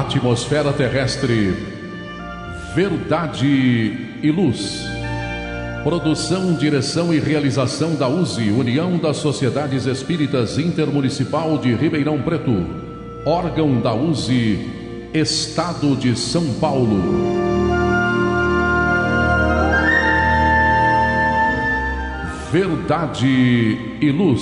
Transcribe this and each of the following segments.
Atmosfera terrestre, verdade e luz. Produção, direção e realização da USE, União das Sociedades Espíritas Intermunicipal de Ribeirão Preto. Órgão da USE, Estado de São Paulo. Verdade e luz.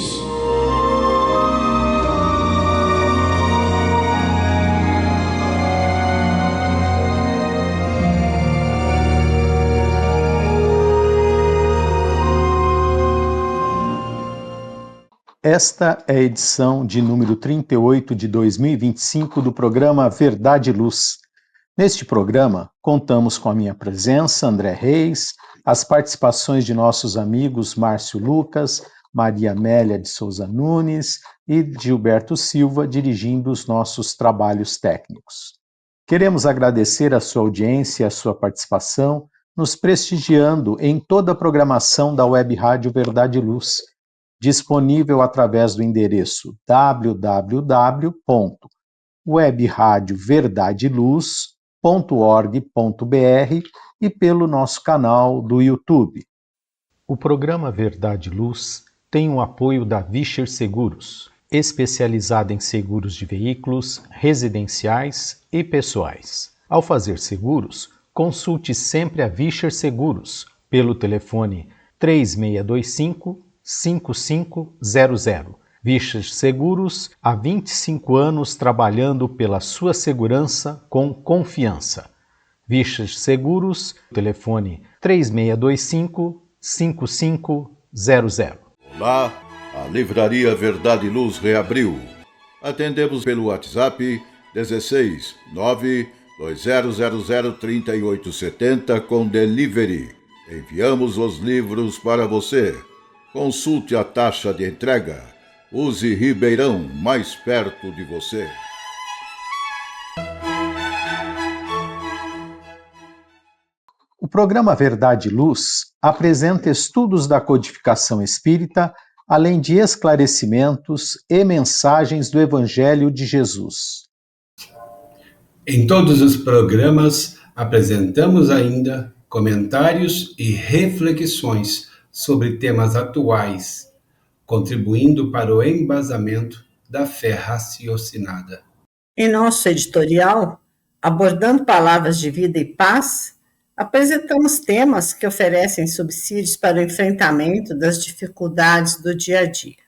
Esta é a edição de número 38 de 2025 do programa Verdade e Luz. Neste programa, contamos com a minha presença, André Reis, as participações de nossos amigos Márcio Lucas, Maria Amélia de Souza Nunes e Gilberto Silva, dirigindo os nossos trabalhos técnicos. Queremos agradecer a sua audiência e a sua participação, nos prestigiando em toda a programação da Web Rádio Verdade e Luz, disponível através do endereço www.webradioverdadeluz.org.br e pelo nosso canal do YouTube. O programa Verdade e Luz tem o apoio da Vischer Seguros, especializada em seguros de veículos, residenciais e pessoais. Ao fazer seguros, consulte sempre a Vischer Seguros pelo telefone 3625-5500. Vischer Seguros, há 25 anos trabalhando pela sua segurança com confiança. Vischer Seguros, telefone 3625-5500. Olá, a Livraria Verdade e Luz reabriu. Atendemos pelo WhatsApp 16 92000 3870 com delivery. Enviamos os livros para você. Consulte a taxa de entrega. Use Ribeirão, mais perto de você. O programa Verdade e Luz apresenta estudos da codificação espírita, além de esclarecimentos e mensagens do Evangelho de Jesus. Em todos os programas, apresentamos ainda comentários e reflexões sobre temas atuais, contribuindo para o embasamento da fé raciocinada. Em nosso editorial, abordando palavras de vida e paz, apresentamos temas que oferecem subsídios para o enfrentamento das dificuldades do dia a dia.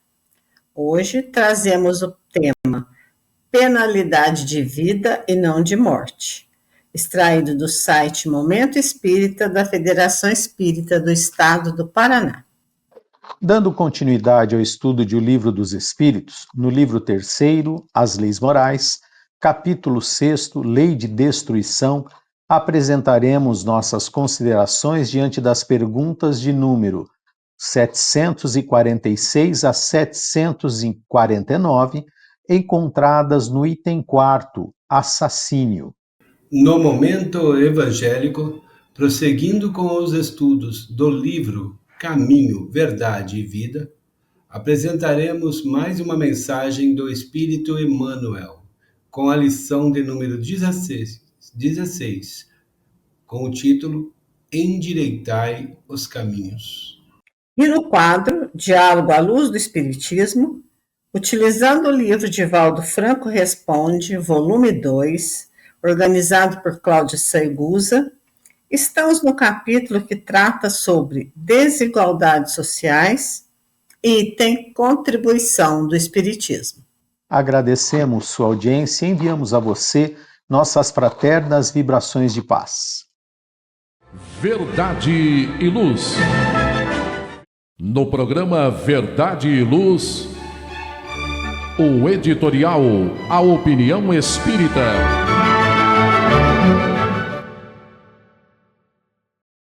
Hoje trazemos o tema Penalidade de Vida e não de Morte, extraído do site Momento Espírita da Federação Espírita do Estado do Paraná. Dando continuidade ao estudo de O Livro dos Espíritos, no livro 3º, As Leis Morais, capítulo 6º, Lei de Destruição, apresentaremos nossas considerações diante das perguntas de número 746 a 749, encontradas no item 4º, Assassínio. No momento evangélico, prosseguindo com os estudos do livro Caminho, Verdade e Vida, apresentaremos mais uma mensagem do Espírito Emmanuel, com a lição de número 16, com o título Endireitai os Caminhos. E no quadro Diálogo à Luz do Espiritismo, utilizando o livro de Valdo Franco Responde, volume 2, organizado por Cláudia Saigusa, estamos no capítulo que trata sobre desigualdades sociais, item Contribuição do Espiritismo. Agradecemos sua audiência e enviamos a você nossas fraternas vibrações de paz. Verdade e Luz. No programa Verdade e Luz, o editorial A Opinião Espírita.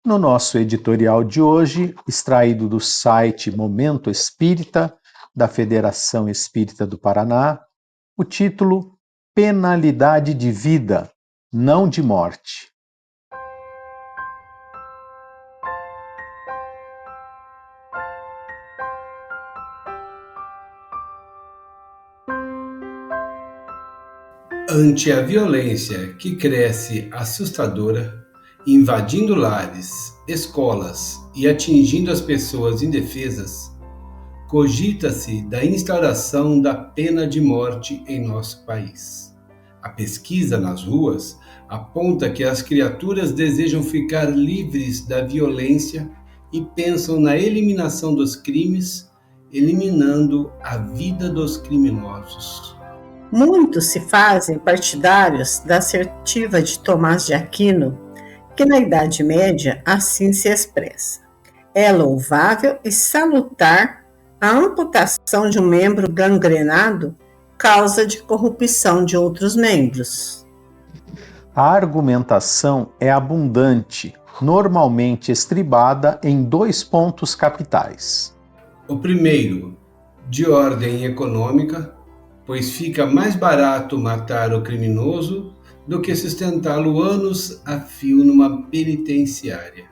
No nosso editorial de hoje, extraído do site Momento Espírita, da Federação Espírita do Paraná, o título Penalidade de Vida, não de Morte. Ante a violência que cresce assustadora, invadindo lares, escolas e atingindo as pessoas indefesas, cogita-se da instauração da pena de morte em nosso país. A pesquisa nas ruas aponta que as criaturas desejam ficar livres da violência e pensam na eliminação dos crimes, eliminando a vida dos criminosos. Muitos se fazem partidários da assertiva de Tomás de Aquino, que na Idade Média assim se expressa: é louvável e salutar a amputação de um membro gangrenado, causa de corrupção de outros membros. A argumentação é abundante, normalmente estribada em 2 pontos capitais. O primeiro, de ordem econômica, pois fica mais barato matar o criminoso do que sustentá-lo anos a fio numa penitenciária.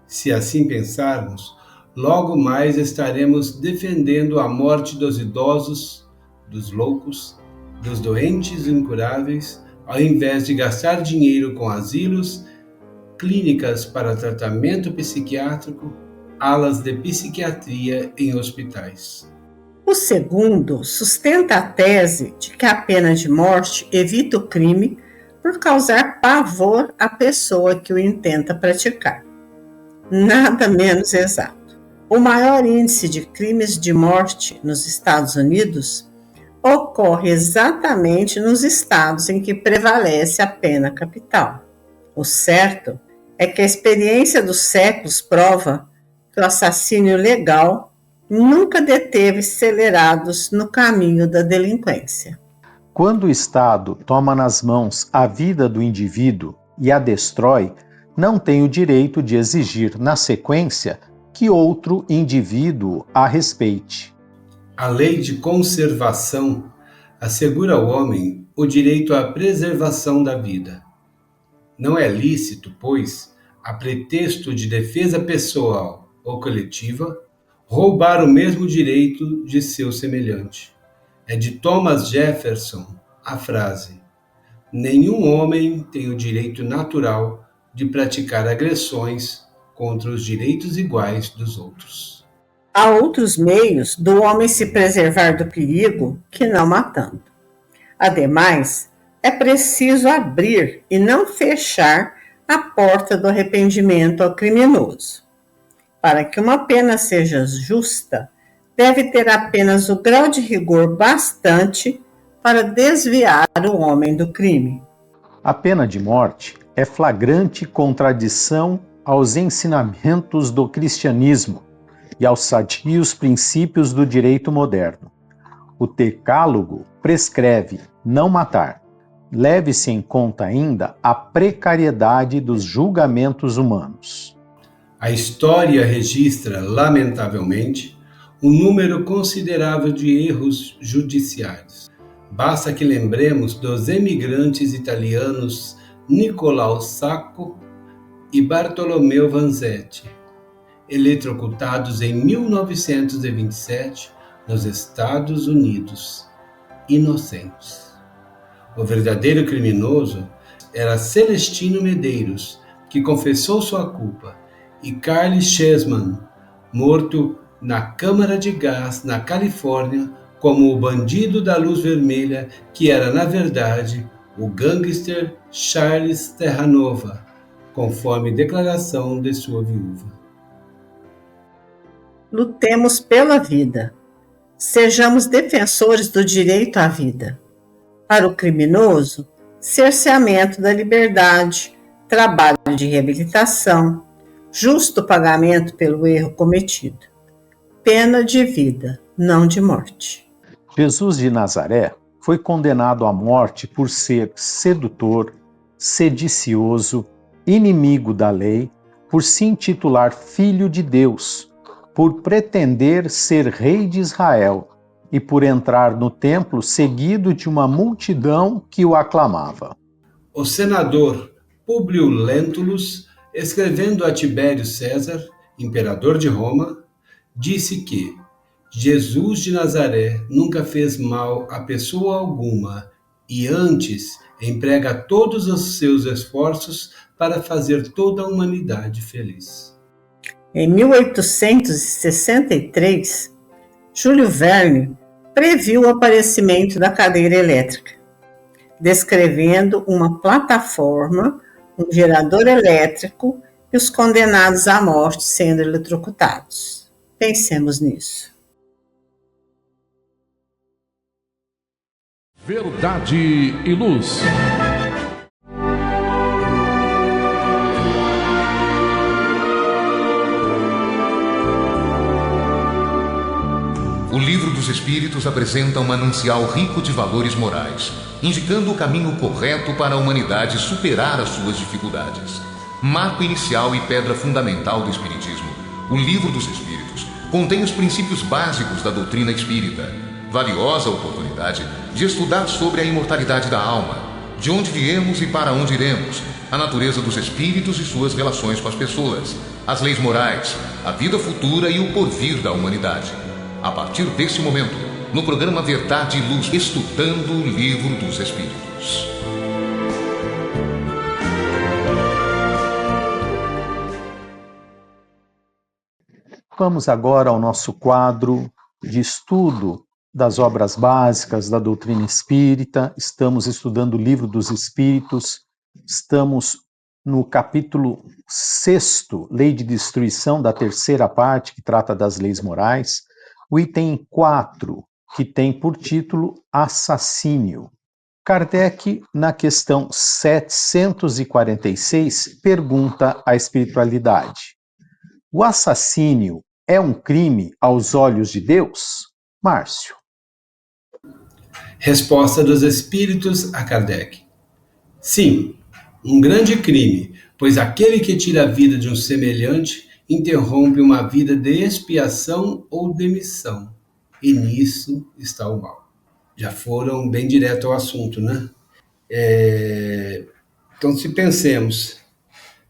Se assim pensarmos, logo mais estaremos defendendo a morte dos idosos, dos loucos, dos doentes incuráveis, ao invés de gastar dinheiro com asilos, clínicas para tratamento psiquiátrico, alas de psiquiatria em hospitais. O segundo sustenta a tese de que a pena de morte evita o crime por causar pavor à pessoa que o intenta praticar. Nada menos exato. O maior índice de crimes de morte nos Estados Unidos ocorre exatamente nos estados em que prevalece a pena capital. O certo é que a experiência dos séculos prova que o assassínio legal nunca deteve acelerados no caminho da delinquência. Quando o Estado toma nas mãos a vida do indivíduo e a destrói, não tem o direito de exigir, na sequência, que outro indivíduo a respeite. A lei de conservação assegura ao homem o direito à preservação da vida. Não é lícito, pois, a pretexto de defesa pessoal ou coletiva, roubar o mesmo direito de seu semelhante. É de Thomas Jefferson a frase: nenhum homem tem o direito natural de praticar agressões contra os direitos iguais dos outros. Há outros meios do homem se preservar do perigo que não matando. Ademais, é preciso abrir e não fechar a porta do arrependimento ao criminoso. Para que uma pena seja justa, deve ter apenas o grau de rigor bastante para desviar o homem do crime. A pena de morte é flagrante contradição aos ensinamentos do cristianismo e aos sadios princípios do direito moderno. O Decálogo prescreve não matar. Leve-se em conta ainda a precariedade dos julgamentos humanos. A história registra, lamentavelmente, um número considerável de erros judiciários. Basta que lembremos dos emigrantes italianos Nicolau Sacco e Bartolomeu Vanzetti, eletrocutados em 1927 nos Estados Unidos, inocentes. O verdadeiro criminoso era Celestino Medeiros, que confessou sua culpa, e Carl Chessman, morto na câmara de gás na Califórnia como o bandido da luz vermelha, que era, na verdade, o gangster Charles Terranova, conforme declaração de sua viúva. Lutemos pela vida. Sejamos defensores do direito à vida. Para o criminoso, cerceamento da liberdade, trabalho de reabilitação, justo pagamento pelo erro cometido. Pena de vida, não de morte. Jesus de Nazaré foi condenado à morte por ser sedutor, sedicioso, inimigo da lei, por se intitular Filho de Deus, por pretender ser rei de Israel e por entrar no templo seguido de uma multidão que o aclamava. O senador Públio Lentulus, escrevendo a Tibério César, imperador de Roma, disse que Jesus de Nazaré nunca fez mal a pessoa alguma e antes emprega todos os seus esforços para fazer toda a humanidade feliz. Em 1863, Júlio Verne previu o aparecimento da cadeira elétrica, descrevendo uma plataforma, um gerador elétrico e os condenados à morte sendo eletrocutados. Pensemos nisso. Verdade e Luz. O Livro dos Espíritos apresenta um manancial rico de valores morais, indicando o caminho correto para a humanidade superar as suas dificuldades. Marco inicial e pedra fundamental do Espiritismo, o Livro dos Espíritos contém os princípios básicos da doutrina espírita. Valiosa oportunidade de estudar sobre a imortalidade da alma, de onde viemos e para onde iremos, a natureza dos espíritos e suas relações com as pessoas, as leis morais, a vida futura e o porvir da humanidade. A partir desse momento, no programa Verdade e Luz, estudando o Livro dos Espíritos. Vamos agora ao nosso quadro de estudo das obras básicas da doutrina espírita. Estamos estudando o Livro dos Espíritos, estamos no capítulo 6º, Lei de Destruição, da terceira parte, que trata das leis morais. O item 4, que tem por título Assassínio. Kardec, na questão 746, pergunta à espiritualidade: o assassínio é um crime aos olhos de Deus? Márcio. Resposta dos Espíritos a Kardec: sim, um grande crime, pois aquele que tira a vida de um semelhante interrompe uma vida de expiação ou de missão, e nisso está o mal. Já foram bem direto ao assunto, né? Então, se pensemos,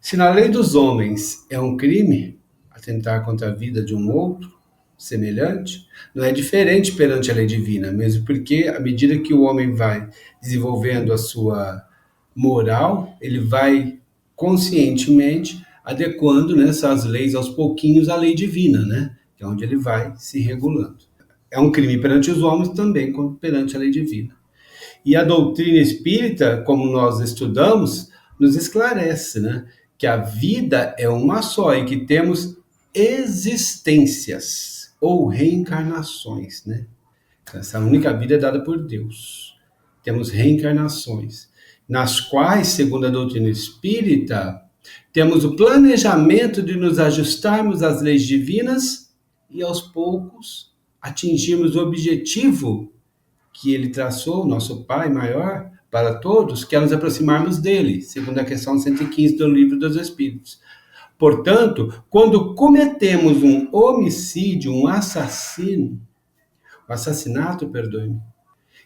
se na lei dos homens é um crime atentar contra a vida de um outro semelhante, não é diferente perante a lei divina, mesmo porque, à medida que o homem vai desenvolvendo a sua moral, ele vai conscientemente adequando, né, essas leis aos pouquinhos à lei divina, né, que é onde ele vai se regulando. É um crime perante os homens também, como perante a lei divina. E a doutrina espírita, como nós estudamos, nos esclarece, né, que a vida é uma só e que temos existências ou reencarnações, né? Essa única vida é dada por Deus. Temos reencarnações, nas quais, segundo a doutrina espírita, temos o planejamento de nos ajustarmos às leis divinas e, aos poucos, atingirmos o objetivo que ele traçou, nosso Pai maior, para todos, que é nos aproximarmos dele, segundo a questão 115 do Livro dos Espíritos. Portanto, quando cometemos um homicídio, um assassinato, perdoe-me,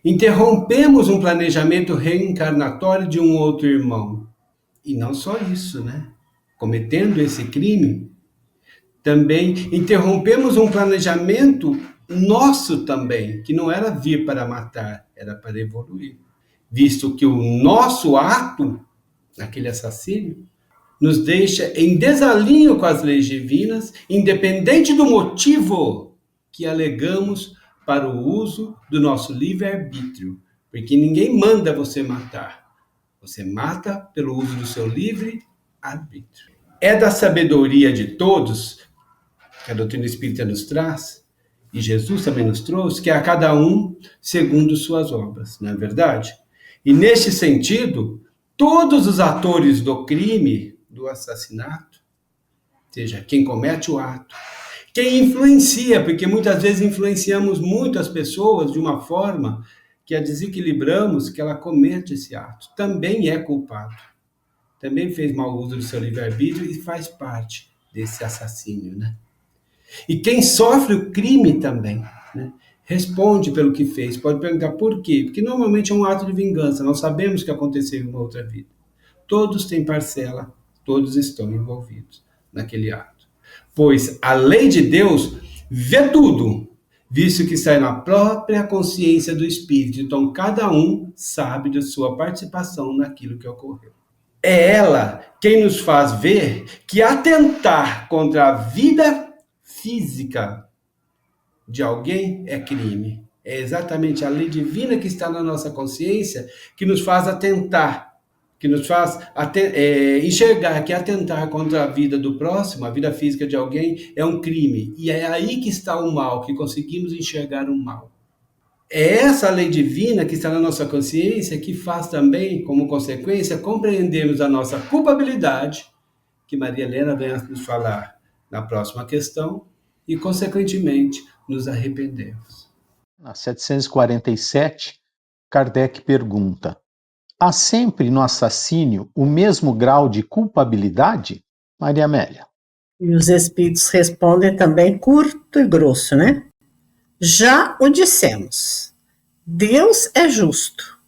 interrompemos um planejamento reencarnatório de um outro irmão. E não só isso, né? Cometendo esse crime, também interrompemos um planejamento nosso também, que não era vir para matar, era para evoluir. Visto que o nosso ato, aquele assassínio, nos deixa em desalinho com as leis divinas, independente do motivo que alegamos para o uso do nosso livre-arbítrio. Porque ninguém manda você matar. Você mata pelo uso do seu livre-arbítrio. É da sabedoria de todos, que a doutrina espírita nos traz, e Jesus também nos trouxe, que é a cada um segundo suas obras, não é verdade? E neste sentido, todos os atores do crime, do assassinato, seja quem comete o ato, quem influencia, porque muitas vezes influenciamos muitas pessoas de uma forma que a desequilibramos, que ela comete esse ato, também é culpado. Também fez mau uso do seu livre-arbítrio e faz parte desse assassínio, né? E quem sofre o crime também, né, responde pelo que fez. Pode perguntar por quê? Porque normalmente é um ato de vingança. Nós sabemos que aconteceu em uma outra vida. Todos têm parcela, todos estão envolvidos naquele ato. Pois a lei de Deus vê tudo, visto que está na própria consciência do espírito. Então, cada um sabe da sua participação naquilo que ocorreu. É ela quem nos faz ver que atentar contra a vida física de alguém é crime. É exatamente a lei divina que está na nossa consciência que nos faz atentar, que nos faz enxergar que atentar contra a vida do próximo, a vida física de alguém, é um crime. E é aí que está o mal, que conseguimos enxergar o mal. É essa lei divina que está na nossa consciência que faz também, como consequência, compreendermos a nossa culpabilidade, que Maria Helena vem a nos falar na próxima questão, e, consequentemente, nos arrependermos. Na 747, Kardec pergunta: há sempre no assassínio o mesmo grau de culpabilidade? Maria Amélia. E os espíritos respondem também curto e grosso, né? Já o dissemos, Deus é justo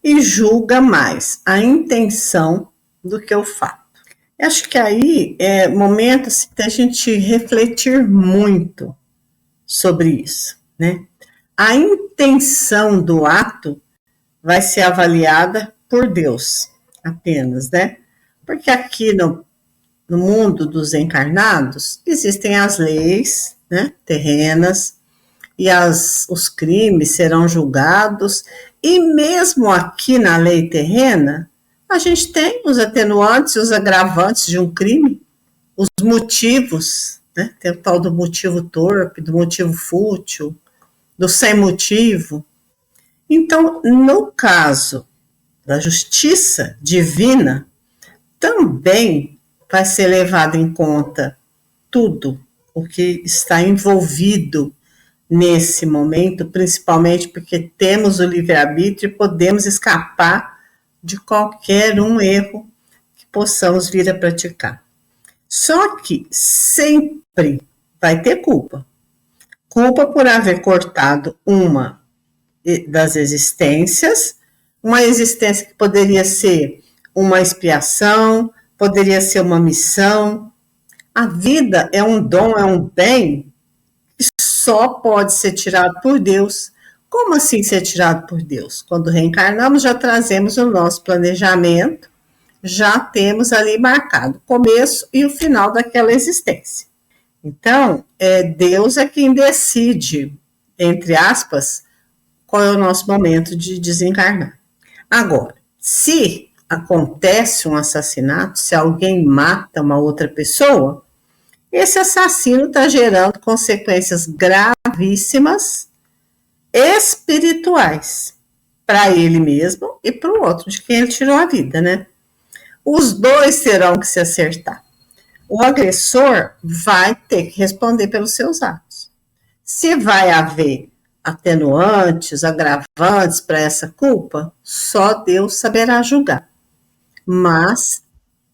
e julga mais a intenção do que o fato. Eu acho que aí é momento assim, da gente refletir muito sobre isso, né? A intenção do ato vai ser avaliada por Deus apenas, né? Porque aqui no mundo dos encarnados existem as leis, né, terrenas, e os crimes serão julgados, e mesmo aqui na lei terrena, a gente tem os atenuantes e os agravantes de um crime, os motivos, né? Tem o tal do motivo torpe, do motivo fútil, do sem motivo. Então, no caso da justiça divina, também vai ser levado em conta tudo o que está envolvido nesse momento, principalmente porque temos o livre-arbítrio e podemos escapar de qualquer um erro que possamos vir a praticar. Só que sempre vai ter culpa. Culpa por haver cortado uma das existências, uma existência que poderia ser uma expiação, poderia ser uma missão. A vida é um dom, é um bem que só pode ser tirado por Deus. Como assim ser tirado por Deus? Quando reencarnamos, já trazemos o nosso planejamento, já temos ali marcado o começo e o final daquela existência. Então, Deus é quem decide, entre aspas, qual é o nosso momento de desencarnar. Agora, se acontece um assassinato, se alguém mata uma outra pessoa, esse assassino está gerando consequências gravíssimas espirituais para ele mesmo e para o outro de quem ele tirou a vida, né? Os dois terão que se acertar. O agressor vai ter que responder pelos seus atos. Se vai haver atenuantes, agravantes para essa culpa, só Deus saberá julgar. Mas,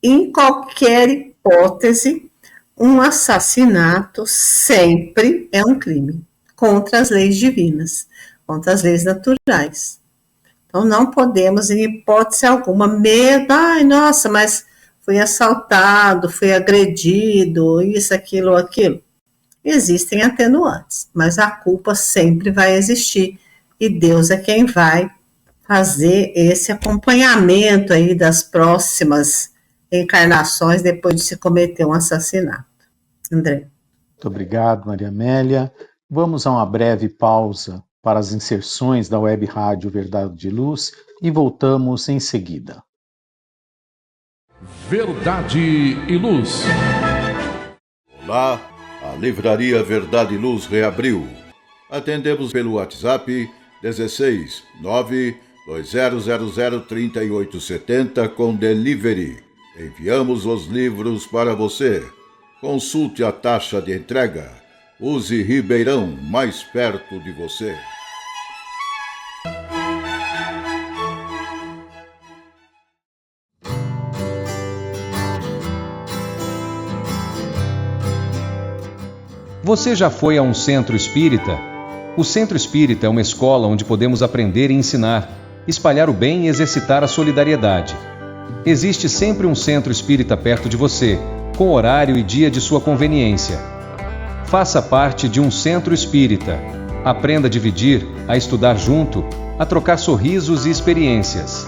em qualquer hipótese, um assassinato sempre é um crime contra as leis divinas, contra as leis naturais. Então, não podemos, em hipótese alguma, ai, nossa, mas fui assaltado, fui agredido, isso, aquilo, aquilo. Existem atenuantes, mas a culpa sempre vai existir e Deus é quem vai fazer esse acompanhamento aí das próximas encarnações depois de se cometer um assassinato. André. Muito obrigado, Maria Amélia. Vamos a uma breve pausa para as inserções da Web Rádio Verdade e Luz e voltamos em seguida. Verdade e Luz. Olá, a Livraria Verdade e Luz reabriu. Atendemos pelo WhatsApp 16 92000 3870 com delivery. Enviamos os livros para você. Consulte a taxa de entrega. Use Ribeirão, mais perto de você. Você já foi a um centro espírita? O Centro Espírita é uma escola onde podemos aprender e ensinar, espalhar o bem e exercitar a solidariedade. Existe sempre um centro espírita perto de você, com horário e dia de sua conveniência. Faça parte de um centro espírita. Aprenda a dividir, a estudar junto, a trocar sorrisos e experiências.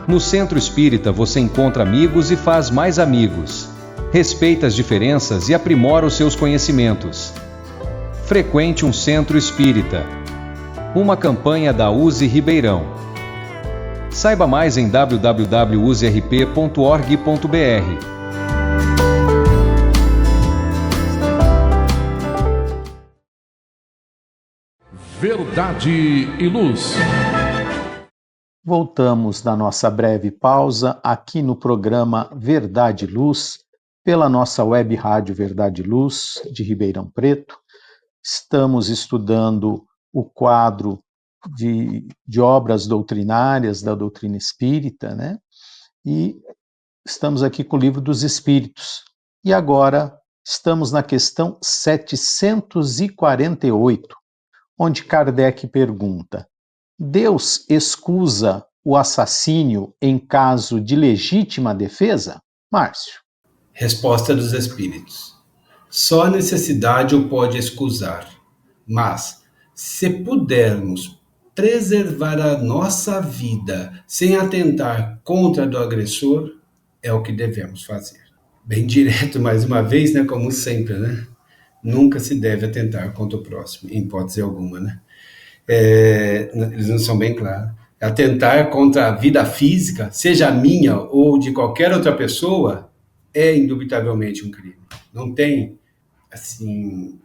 No Centro Espírita você encontra amigos e faz mais amigos. Respeita as diferenças e aprimora os seus conhecimentos. Frequente um Centro Espírita. Uma campanha da USE Ribeirão. Saiba mais em www.userp.org.br. Verdade e Luz. Voltamos da nossa breve pausa aqui no programa Verdade e Luz, pela nossa web rádio Verdade e Luz, de Ribeirão Preto. Estamos estudando o quadro de obras doutrinárias da doutrina espírita, né? E estamos aqui com o Livro dos Espíritos. E agora estamos na questão 748, onde Kardec pergunta: Deus excusa o assassínio em caso de legítima defesa? Márcio. Resposta dos Espíritos. Só a necessidade o pode excusar, mas se pudermos preservar a nossa vida sem atentar contra a do agressor, é o que devemos fazer. Bem direto mais uma vez, né, como sempre, né? Nunca se deve atentar contra o próximo, em hipótese alguma, né? Eles não são bem claros. Atentar contra a vida física, seja minha ou de qualquer outra pessoa, é indubitavelmente um crime. Não tem, assim,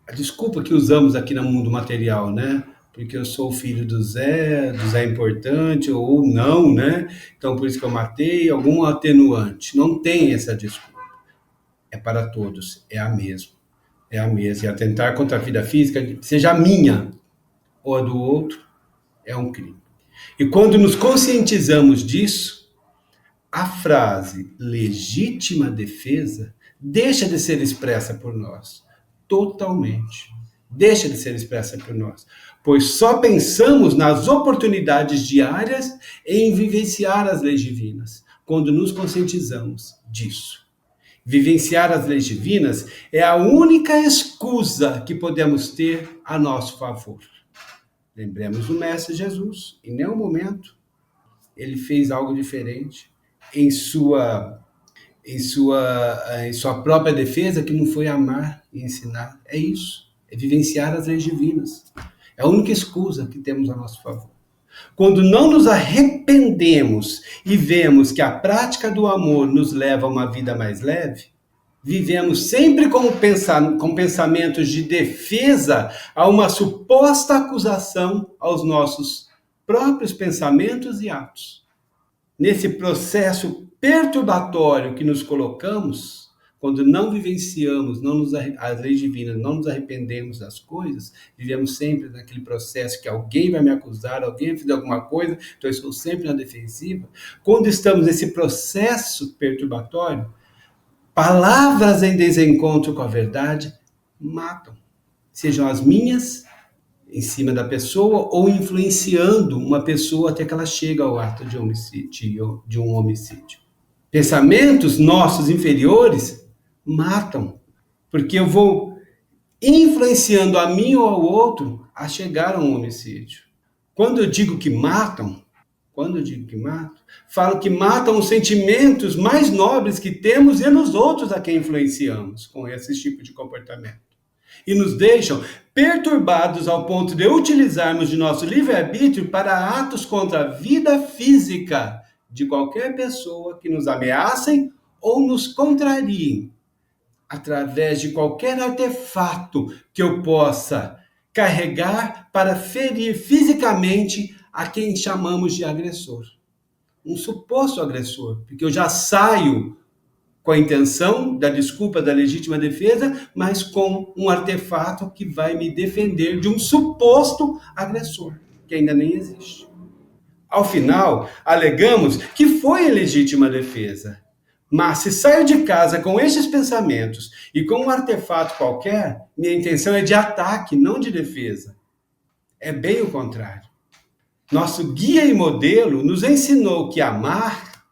a desculpa que usamos aqui no mundo material, né? Porque eu sou filho do Zé é importante, ou não, né? Então, por isso que eu matei, algum atenuante. Não tem essa desculpa. É para todos, é a mesma. É a mesma. E atentar contra a vida física, seja a minha ou a do outro, é um crime. E quando nos conscientizamos disso, a frase legítima defesa deixa de ser expressa por nós. Totalmente. Deixa de ser expressa por nós. Pois só pensamos nas oportunidades diárias em vivenciar as leis divinas, quando nos conscientizamos disso. Vivenciar as leis divinas é a única escusa que podemos ter a nosso favor. Lembremos do Mestre Jesus. Em nenhum momento ele fez algo diferente em sua própria defesa, que não foi amar e ensinar. É isso. É vivenciar as leis divinas. É a única escusa que temos a nosso favor. Quando não nos arrependemos e vemos que a prática do amor nos leva a uma vida mais leve, vivemos sempre com pensamentos de defesa a uma suposta acusação aos nossos próprios pensamentos e atos. Nesse processo perturbatório que nos colocamos, quando não vivenciamos as leis divinas, não nos arrependemos das coisas, vivemos sempre naquele processo que alguém vai me acusar, alguém vai fazer alguma coisa, então eu estou sempre na defensiva. Quando estamos nesse processo perturbatório, palavras em desencontro com a verdade matam. Sejam as minhas, em cima da pessoa, ou influenciando uma pessoa até que ela chega ao ato de um homicídio. Pensamentos nossos inferiores matam, porque eu vou influenciando a mim ou ao outro a chegar a um homicídio. Quando eu digo que matam, falo que matam os sentimentos mais nobres que temos e nos outros a quem influenciamos com esse tipo de comportamento. E nos deixam perturbados ao ponto de utilizarmos de nosso livre-arbítrio para atos contra a vida física de qualquer pessoa que nos ameacem ou nos contrariem, através de qualquer artefato que eu possa carregar para ferir fisicamente a quem chamamos de agressor. Um suposto agressor, porque eu já saio com a intenção da desculpa da legítima defesa, mas com um artefato que vai me defender de um suposto agressor, que ainda nem existe. Ao final, alegamos que foi a legítima defesa. Mas se saio de casa com estes pensamentos e com um artefato qualquer, minha intenção é de ataque, não de defesa. É bem o contrário. Nosso guia e modelo nos ensinou que amar,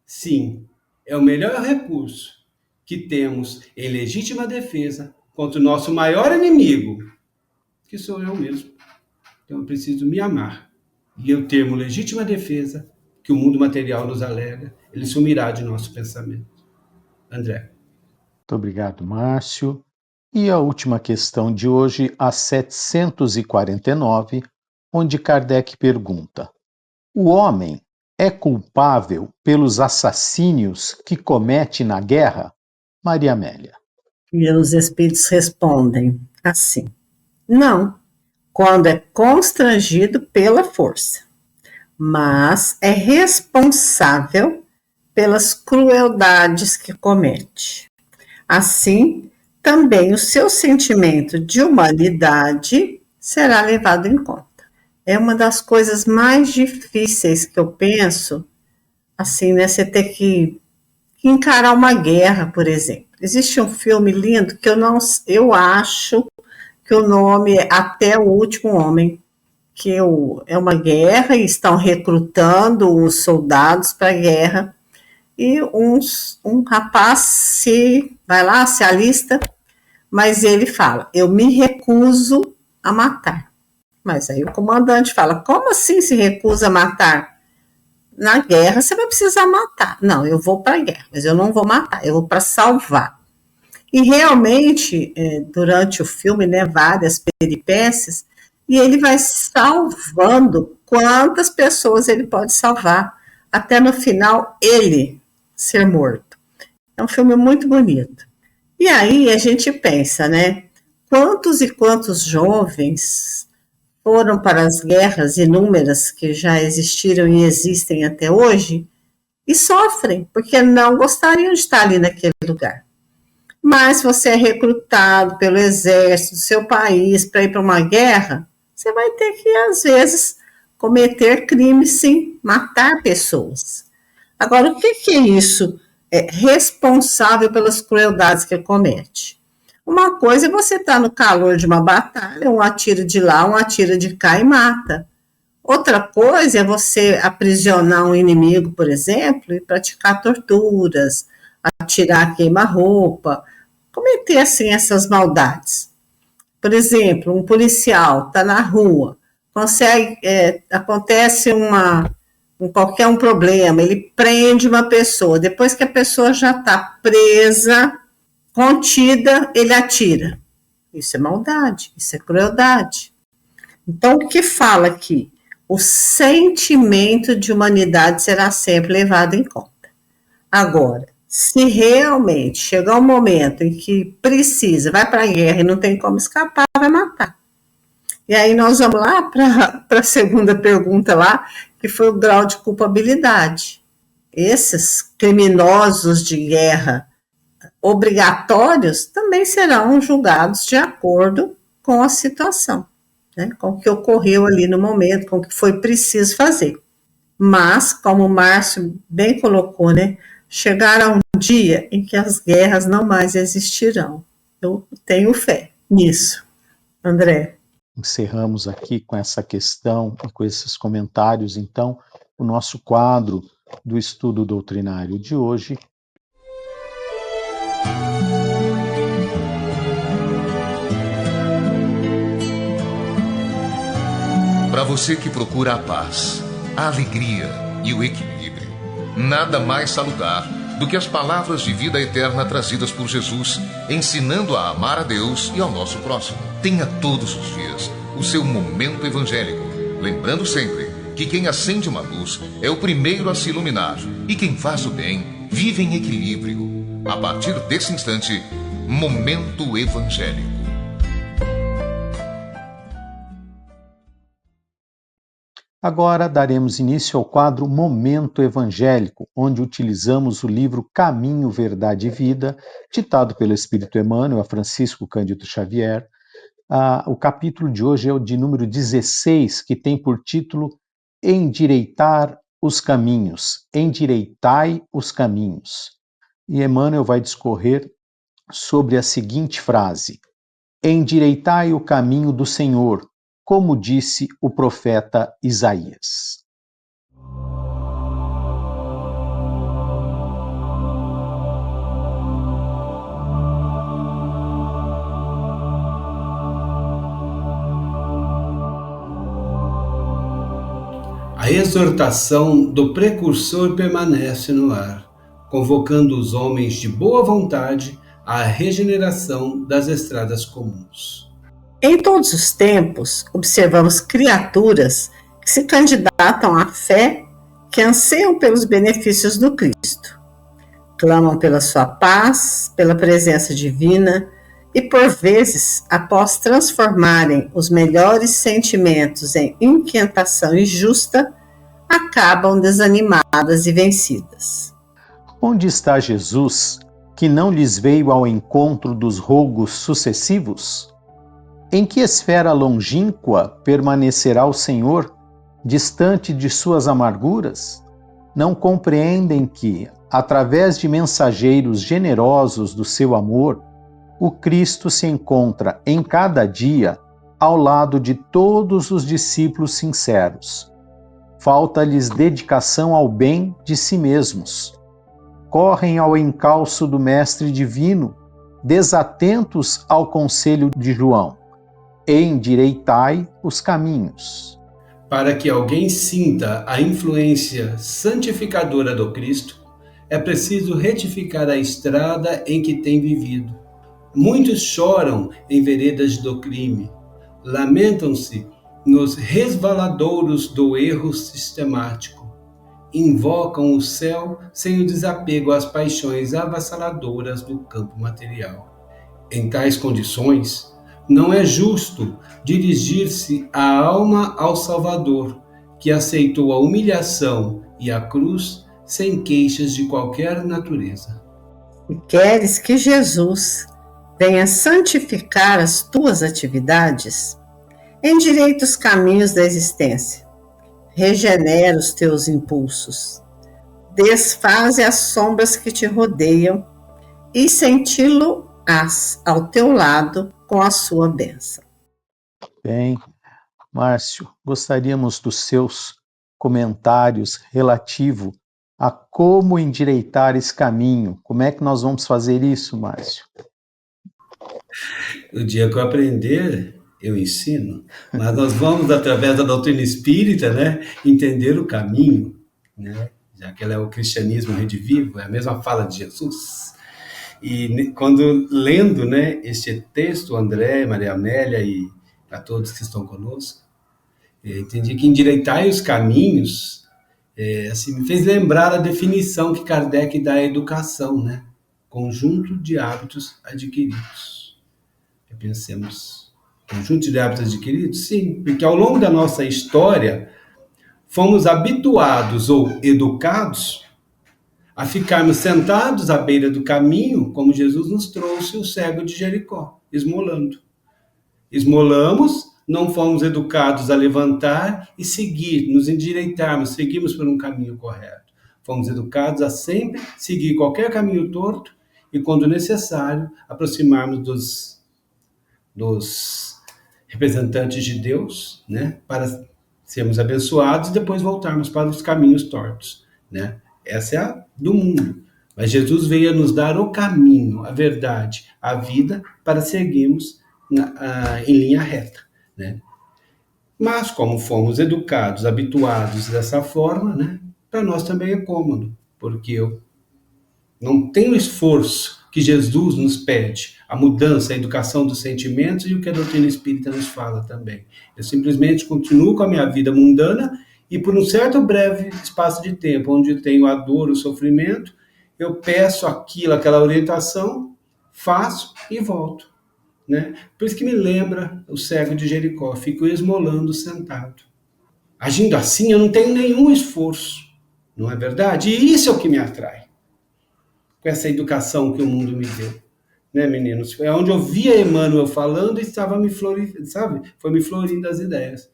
sim, é o melhor recurso que temos em legítima defesa contra o nosso maior inimigo, que sou eu mesmo. Então eu preciso me amar. E o termo legítima defesa, que o mundo material nos alega, ele sumirá de nosso pensamento. André. Muito obrigado, Márcio. E a última questão de hoje, a 749, onde Kardec pergunta: o homem é culpável pelos assassínios que comete na guerra? Maria Amélia. E os espíritos respondem assim: não, quando é constrangido pela força, mas é responsável pelas crueldades que comete. Assim, também o seu sentimento de humanidade será levado em conta. É uma das coisas mais difíceis que eu penso, assim, né? Você ter que encarar uma guerra, por exemplo. Existe um filme lindo que eu acho que o nome é Até o Último Homem, que é uma guerra e estão recrutando os soldados para a guerra, e um rapaz vai lá, se alista, mas ele fala: eu me recuso a matar. Mas aí o comandante fala: como assim se recusa a matar? Na guerra você vai precisar matar. Não, eu vou para a guerra, mas eu não vou matar, eu vou para salvar. E realmente, durante o filme, né, várias peripécias, e ele vai salvando quantas pessoas ele pode salvar, até no final ele ser morto. É um filme muito bonito. E aí a gente pensa, né, quantos e quantos jovens foram para as guerras inúmeras que já existiram e existem até hoje e sofrem, porque não gostariam de estar ali naquele lugar. Mas se você é recrutado pelo exército do seu país para ir para uma guerra, você vai ter que, às vezes, cometer crimes, sim, matar pessoas. Agora, o que é isso? É responsável pelas crueldades que comete. Uma coisa é você estar no calor de uma batalha, um atira de lá, um atira de cá e mata. Outra coisa é você aprisionar um inimigo, por exemplo, e praticar torturas, atirar queima-roupa, cometer assim essas maldades. Por exemplo, um policial está na rua, acontece qualquer um problema, ele prende uma pessoa, depois que a pessoa já está presa, contida, ele atira. Isso é maldade, isso é crueldade. Então, o que fala aqui? O sentimento de humanidade será sempre levado em conta. Agora, se realmente chegar um momento em que precisa, vai para a guerra e não tem como escapar, vai matar. E aí nós vamos lá para a segunda pergunta lá, que foi o grau de culpabilidade. Esses criminosos de guerra obrigatórios também serão julgados de acordo com a situação, né? Com o que ocorreu ali no momento, com o que foi preciso fazer. Mas, como o Márcio bem colocou, né? Chegará um dia em que as guerras não mais existirão. Eu tenho fé nisso. André. Encerramos aqui com essa questão e com esses comentários, então, o nosso quadro do estudo doutrinário de hoje. Para você que procura a paz, a alegria e o equilíbrio, nada mais salutar do que as palavras de vida eterna trazidas por Jesus, ensinando a amar a Deus e ao nosso próximo. Tenha todos os dias o seu momento evangélico, lembrando sempre que quem acende uma luz é o primeiro a se iluminar e quem faz o bem vive em equilíbrio. A partir desse instante, Momento Evangélico. Agora daremos início ao quadro Momento Evangélico, onde utilizamos o livro Caminho, Verdade e Vida, ditado pelo Espírito Emmanuel a Francisco Cândido Xavier. O capítulo de hoje é o de número 16, que tem por título Endireitar os Caminhos, Endireitai os Caminhos. E Emmanuel vai discorrer sobre a seguinte frase: Endireitai o caminho do Senhor, como disse o profeta Isaías. A exortação do precursor permanece no ar, convocando os homens de boa vontade à regeneração das estradas comuns. Em todos os tempos, observamos criaturas que se candidatam à fé, que anseiam pelos benefícios do Cristo. Clamam pela sua paz, pela presença divina e, por vezes, após transformarem os melhores sentimentos em inquietação injusta, acabam desanimadas e vencidas. Onde está Jesus, que não lhes veio ao encontro dos rogos sucessivos? Em que esfera longínqua permanecerá o Senhor, distante de suas amarguras? Não compreendem que, através de mensageiros generosos do seu amor, o Cristo se encontra em cada dia ao lado de todos os discípulos sinceros. Falta-lhes dedicação ao bem de si mesmos. Correm ao encalço do Mestre Divino, desatentos ao conselho de João. Endireitai os caminhos. Para que alguém sinta a influência santificadora do Cristo, é preciso retificar a estrada em que tem vivido. Muitos choram em veredas do crime, lamentam-se nos resvaladouros do erro sistemático, invocam o céu sem o desapego às paixões avassaladoras do campo material. Em tais condições, não é justo dirigir-se a alma ao Salvador, que aceitou a humilhação e a cruz sem queixas de qualquer natureza. E queres que Jesus venha santificar as tuas atividades? Endireita os caminhos da existência, regenera os teus impulsos, desfaze as sombras que te rodeiam e senti-lo-ás ao teu lado com a sua bênção. Bem, Márcio, gostaríamos dos seus comentários relativo a como endireitar esse caminho. Como é que nós vamos fazer isso, Márcio? O dia que eu aprender, eu ensino, mas nós vamos, através da doutrina espírita, né, entender o caminho, né, já que ela é o cristianismo redivivo, é a mesma fala de Jesus. E quando lendo, né, este texto, André, Maria Amélia e a todos que estão conosco, entendi que endireitar os caminhos, assim, me fez lembrar a definição que Kardec dá à educação, né, conjunto de hábitos adquiridos. Pensemos, conjunto de hábitos adquiridos? Sim, porque ao longo da nossa história, fomos habituados ou educados a ficarmos sentados à beira do caminho, como Jesus nos trouxe o cego de Jericó, esmolando. Esmolamos, não fomos educados a levantar e seguir, nos endireitarmos, seguirmos por um caminho correto. Fomos educados a sempre seguir qualquer caminho torto e, quando necessário, aproximarmos dos representantes de Deus, né, para sermos abençoados e depois voltarmos para os caminhos tortos, né? Essa é a do mundo. Mas Jesus veio a nos dar o caminho, a verdade, a vida, para seguirmos em linha reta, né? Mas como fomos educados, habituados dessa forma, né, para nós também é cômodo, porque eu não tenho esforço que Jesus nos pede, a mudança, a educação dos sentimentos e o que a doutrina espírita nos fala também. Eu simplesmente continuo com a minha vida mundana e por um certo breve espaço de tempo, onde eu tenho a dor, o sofrimento, eu peço aquela orientação, faço e volto, né? Por isso que me lembra o cego de Jericó, fico esmolando sentado. Agindo assim, eu não tenho nenhum esforço, não é verdade? E isso é o que me atrai, com essa educação que o mundo me deu, né, meninos? É onde eu via Emmanuel falando e estava me florindo, sabe? Foi me florindo as ideias.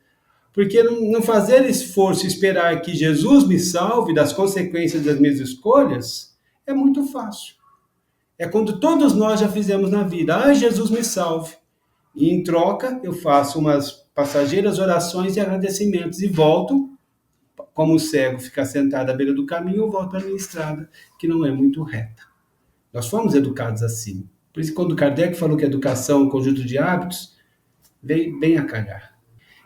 Porque não fazer esforço e esperar que Jesus me salve das consequências das minhas escolhas é muito fácil. É quando todos nós já fizemos na vida, Jesus me salve. E em troca eu faço umas passageiras orações e agradecimentos e volto, como o cego fica sentado à beira do caminho, eu volto para a minha estrada, que não é muito reta. Nós fomos educados assim. Por isso, quando Kardec falou que a educação é um conjunto de hábitos, veio bem a calhar.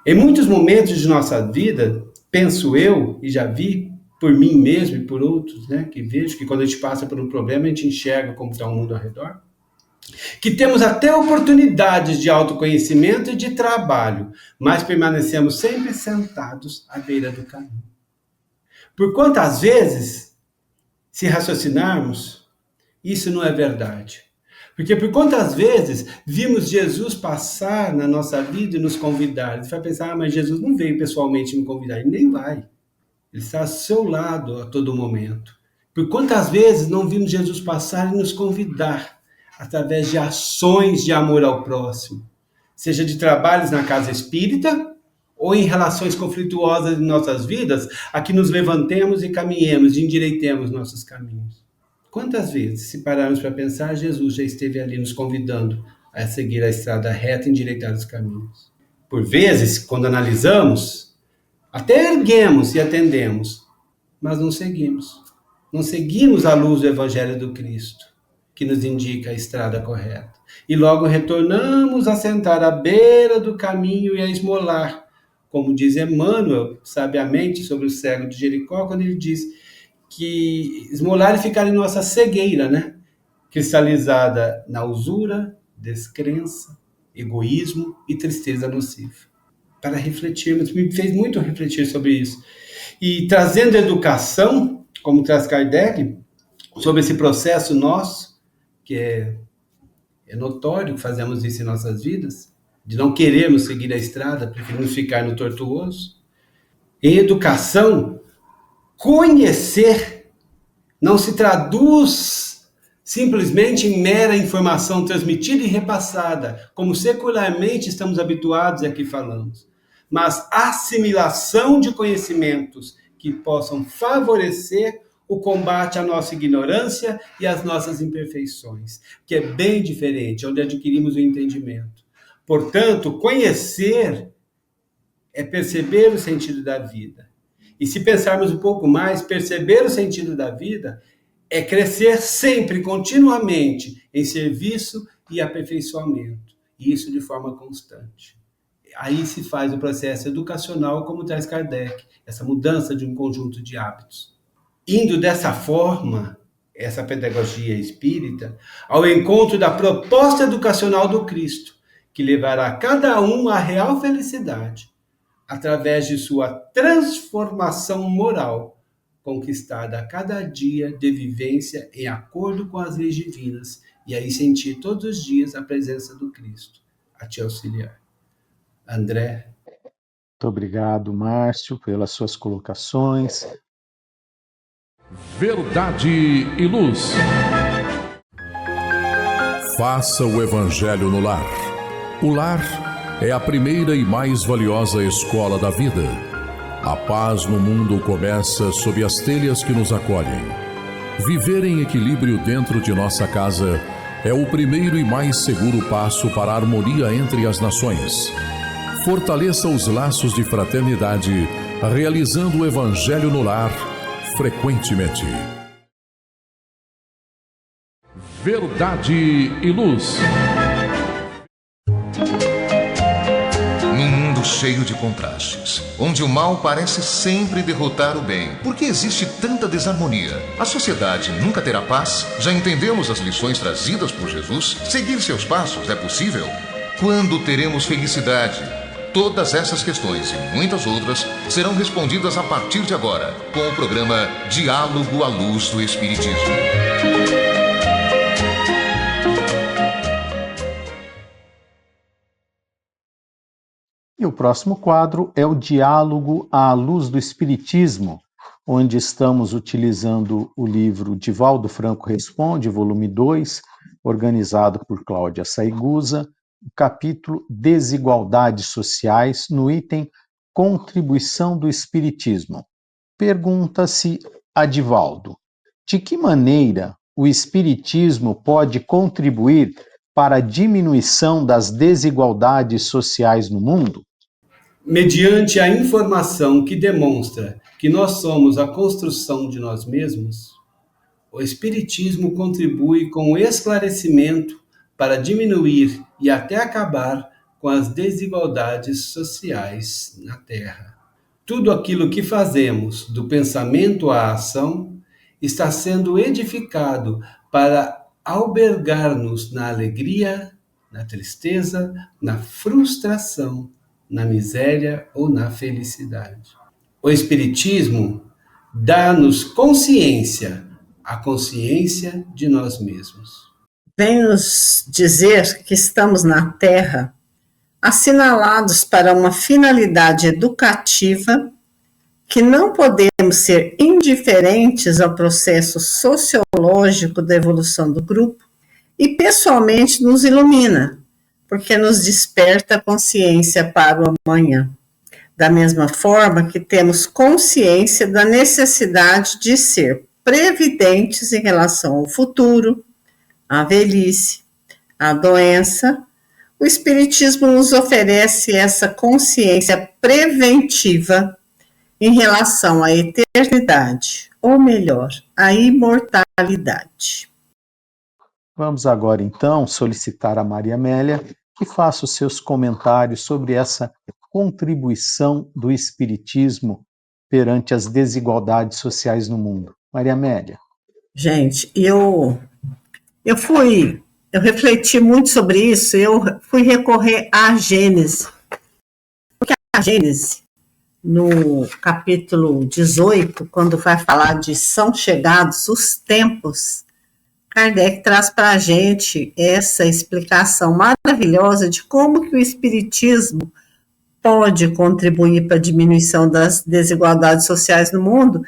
Em muitos momentos de nossa vida, penso eu, e já vi por mim mesmo e por outros, né, que vejo que quando a gente passa por um problema, a gente enxerga como está o mundo ao redor, que temos até oportunidades de autoconhecimento e de trabalho, mas permanecemos sempre sentados à beira do caminho. Por quantas vezes, se raciocinarmos, isso não é verdade. Porque por quantas vezes vimos Jesus passar na nossa vida e nos convidar? Você vai pensar, mas Jesus não veio pessoalmente me convidar. Ele nem vai. Ele está ao seu lado a todo momento. Por quantas vezes não vimos Jesus passar e nos convidar através de ações de amor ao próximo? Seja de trabalhos na casa espírita ou em relações conflituosas em nossas vidas, a que nos levantemos e caminhemos, e endireitemos nossos caminhos. Quantas vezes, se pararmos para pensar, Jesus já esteve ali nos convidando a seguir a estrada reta e endireitar os caminhos. Por vezes, quando analisamos, até erguemos e atendemos, mas não seguimos. Não seguimos a luz do Evangelho do Cristo, que nos indica a estrada correta. E logo retornamos a sentar à beira do caminho e a esmolar, como diz Emmanuel, sabiamente, sobre o cego de Jericó, quando ele diz que esmolar e ficar em nossa cegueira, né? Cristalizada na usura, descrença, egoísmo e tristeza nociva. Para refletirmos, me fez muito refletir sobre isso. E trazendo educação, como traz Kardec, sobre esse processo nosso, que é notório que fazemos isso em nossas vidas, de não querermos seguir a estrada, preferimos ficar no tortuoso. Em educação, conhecer não se traduz simplesmente em mera informação transmitida e repassada, como secularmente estamos habituados e aqui falamos, mas assimilação de conhecimentos que possam favorecer o combate à nossa ignorância e às nossas imperfeições, que é bem diferente, onde adquirimos o entendimento. Portanto, conhecer é perceber o sentido da vida. E se pensarmos um pouco mais, perceber o sentido da vida é crescer sempre, continuamente, em serviço e aperfeiçoamento. E isso de forma constante. Aí se faz o processo educacional, como traz Kardec, essa mudança de um conjunto de hábitos. Indo dessa forma, essa pedagogia espírita, ao encontro da proposta educacional do Cristo, que levará cada um à real felicidade, através de sua transformação moral, conquistada a cada dia de vivência em acordo com as leis divinas, e aí sentir todos os dias a presença do Cristo, a te auxiliar. André. Muito obrigado, Márcio, pelas suas colocações. Verdade e luz. Faça o Evangelho no lar. O lar é a primeira e mais valiosa escola da vida. A paz no mundo começa sob as telhas que nos acolhem. Viver em equilíbrio dentro de nossa casa é o primeiro e mais seguro passo para a harmonia entre as nações. Fortaleça os laços de fraternidade, realizando o Evangelho no lar frequentemente. Verdade e luz. Num mundo cheio de contrastes, onde o mal parece sempre derrotar o bem, por que existe tanta desarmonia? A sociedade nunca terá paz? Já entendemos as lições trazidas por Jesus? Seguir seus passos é possível? Quando teremos felicidade? Todas essas questões e muitas outras serão respondidas a partir de agora, com o programa Diálogo à Luz do Espiritismo. E o próximo quadro é o Diálogo à Luz do Espiritismo, onde estamos utilizando o livro Divaldo Franco Responde, volume 2, organizado por Cláudia Saigusa, o capítulo Desigualdades Sociais, no item Contribuição do Espiritismo. Pergunta-se a Divaldo: de que maneira o Espiritismo pode contribuir para a diminuição das desigualdades sociais no mundo? Mediante a informação que demonstra que nós somos a construção de nós mesmos, o Espiritismo contribui com o esclarecimento para diminuir e até acabar com as desigualdades sociais na Terra. Tudo aquilo que fazemos, do pensamento à ação, está sendo edificado para albergar-nos na alegria, na tristeza, na frustração, na miséria ou na felicidade. O Espiritismo dá-nos consciência, a consciência de nós mesmos. Vem nos dizer que estamos na Terra assinalados para uma finalidade educativa, que não podemos ser indiferentes ao processo sociológico da evolução do grupo e pessoalmente nos ilumina, porque nos desperta a consciência para o amanhã. Da mesma forma que temos consciência da necessidade de ser previdentes em relação ao futuro, à velhice, à doença, o Espiritismo nos oferece essa consciência preventiva em relação à eternidade, ou melhor, à imortalidade. Vamos agora, então, solicitar a Maria Amélia que faça os seus comentários sobre essa contribuição do Espiritismo perante as desigualdades sociais no mundo. Maria Amélia. Gente, eu refleti muito sobre isso, eu fui recorrer à Gênese. Porque a Gênese, no capítulo 18, quando vai falar de são chegados os tempos, Kardec traz para a gente essa explicação maravilhosa de como que o Espiritismo pode contribuir para a diminuição das desigualdades sociais no mundo,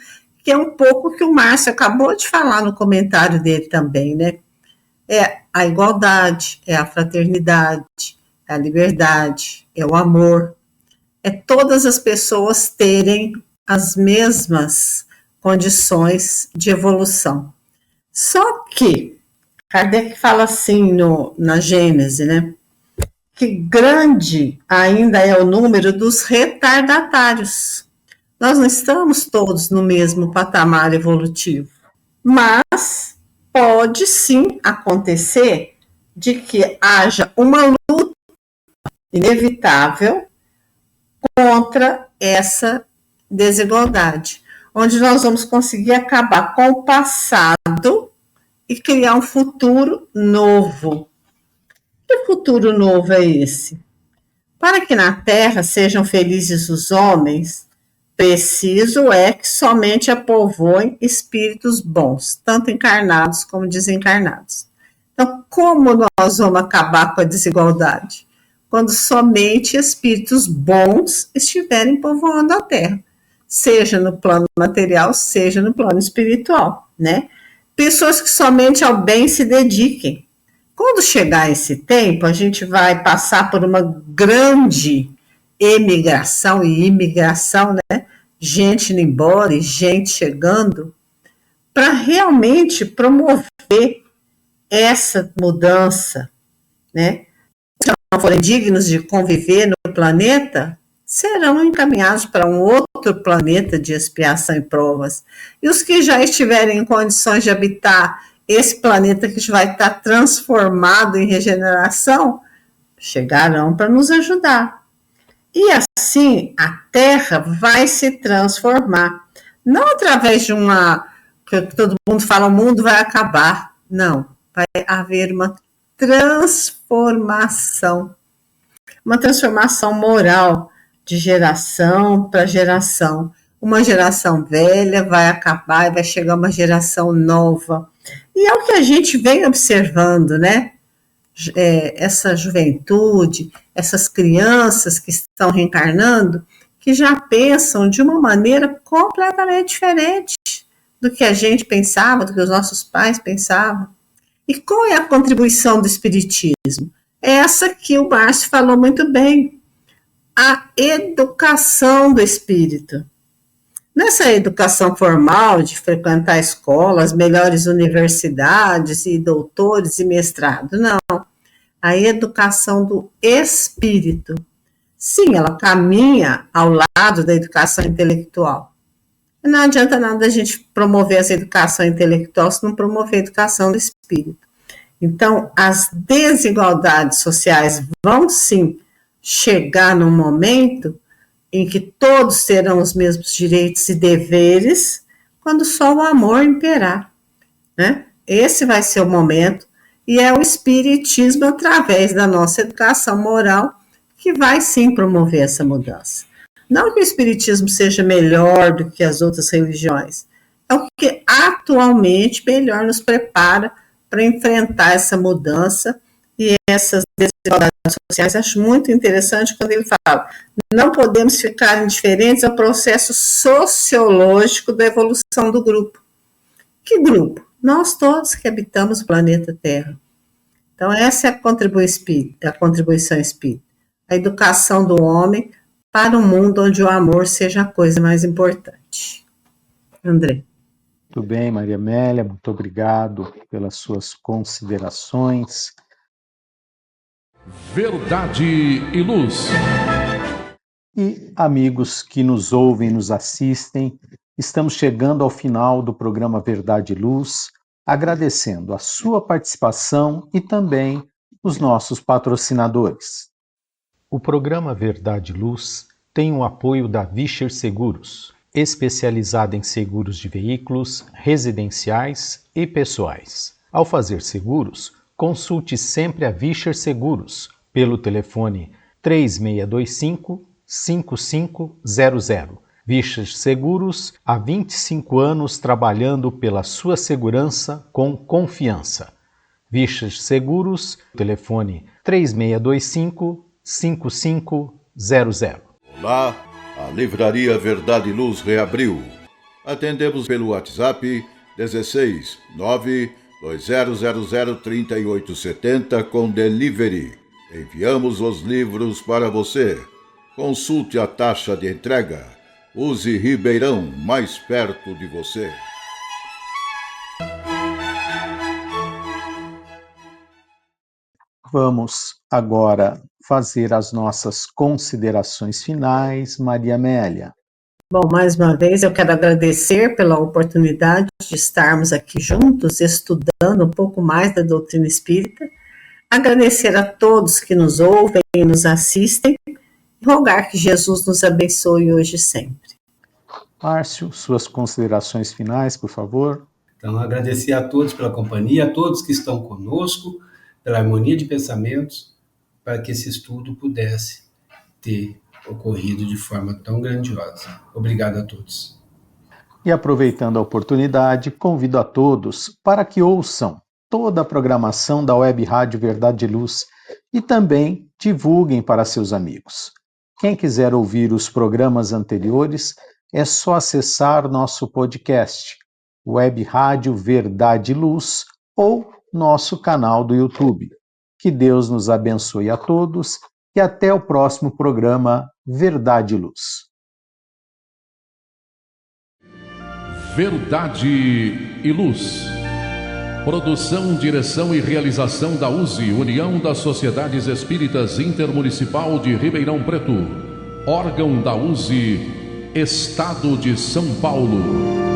que é um pouco que o Márcio acabou de falar no comentário dele também, né? É a igualdade, é a fraternidade, é a liberdade, é o amor, é todas as pessoas terem as mesmas condições de evolução. Só que Kardec fala assim na Gênese, né? Que grande ainda é o número dos retardatários. Nós não estamos todos no mesmo patamar evolutivo, mas pode sim acontecer de que haja uma luta inevitável contra essa desigualdade, onde nós vamos conseguir acabar com o passado e criar um futuro novo. Que futuro novo é esse? Para que na Terra sejam felizes os homens, preciso é que somente a povoem espíritos bons, tanto encarnados como desencarnados. Então, como nós vamos acabar com a desigualdade? Quando somente espíritos bons estiverem povoando a Terra, seja no plano material, seja no plano espiritual, né? Pessoas que somente ao bem se dediquem. Quando chegar esse tempo, a gente vai passar por uma grande emigração e imigração, né? Gente indo embora e gente chegando, para realmente promover essa mudança, né? Se não forem dignos de conviver no planeta, serão encaminhados para um outro planeta de expiação e provas. E os que já estiverem em condições de habitar esse planeta que vai estar transformado em regeneração, chegarão para nos ajudar. E assim, a Terra vai se transformar. Não através de que todo mundo fala, o mundo vai acabar. Não, vai haver uma transformação. Uma transformação moral, de geração para geração. Uma geração velha vai acabar e vai chegar uma geração nova. E é o que a gente vem observando, né? Essa juventude, essas crianças que estão reencarnando, que já pensam de uma maneira completamente diferente do que a gente pensava, do que os nossos pais pensavam. E qual é a contribuição do Espiritismo? Essa que o Márcio falou muito bem, a educação do espírito. Nessa educação formal de frequentar a escola, as melhores universidades e doutores e mestrado, não. A educação do espírito. Sim, ela caminha ao lado da educação intelectual. Não adianta nada a gente promover essa educação intelectual se não promover a educação do espírito. Então, as desigualdades sociais vão sim chegar num momento em que todos terão os mesmos direitos e deveres, quando só o amor imperar, né? Esse vai ser o momento, e é o Espiritismo, através da nossa educação moral, que vai sim promover essa mudança. Não que o Espiritismo seja melhor do que as outras religiões, é o que atualmente melhor nos prepara para enfrentar essa mudança e essas desigualdades sociais. Acho muito interessante quando ele fala: não podemos ficar indiferentes ao processo sociológico da evolução do grupo. Que grupo? Nós todos que habitamos o planeta Terra. Então, essa é a contribuição espírita. A educação do homem para um mundo onde o amor seja a coisa mais importante. André. Muito bem, Maria Amélia, muito obrigado pelas suas considerações. Verdade e Luz. E amigos que nos ouvem e nos assistem, estamos chegando ao final do programa Verdade e Luz, agradecendo a sua participação e também os nossos patrocinadores. O programa Verdade e Luz tem o apoio da Vischer Seguros, especializada em seguros de veículos, residenciais e pessoais. Ao fazer seguros, consulte sempre a Vischer Seguros pelo telefone 3625-5500. Vischer Seguros, há 25 anos trabalhando pela sua segurança com confiança. Vischer Seguros, telefone 3625-5500. Olá, a Livraria Verdade e Luz reabriu. Atendemos pelo WhatsApp 16 920003870 com delivery. Enviamos os livros para você. Consulte a taxa de entrega. Use Ribeirão, mais perto de você. Vamos agora fazer as nossas considerações finais, Maria Amélia. Bom, mais uma vez eu quero agradecer pela oportunidade de estarmos aqui juntos, estudando um pouco mais da doutrina espírita. Agradecer a todos que nos ouvem e nos assistem, e rogar que Jesus nos abençoe hoje e sempre. Márcio, suas considerações finais, por favor. Então, agradecer a todos pela companhia, a todos que estão conosco, pela harmonia de pensamentos, para que esse estudo pudesse ter ocorrido de forma tão grandiosa. Obrigado a todos. E aproveitando a oportunidade, convido a todos para que ouçam toda a programação da Web Rádio Verdade e Luz e também divulguem para seus amigos. Quem quiser ouvir os programas anteriores, é só acessar nosso podcast, Web Rádio Verdade e Luz, ou nosso canal do YouTube. Que Deus nos abençoe a todos e até o próximo programa Verdade e Luz. Verdade e Luz. Produção, direção e realização da USE, União das Sociedades Espíritas Intermunicipal de Ribeirão Preto. Órgão da USE, Estado de São Paulo.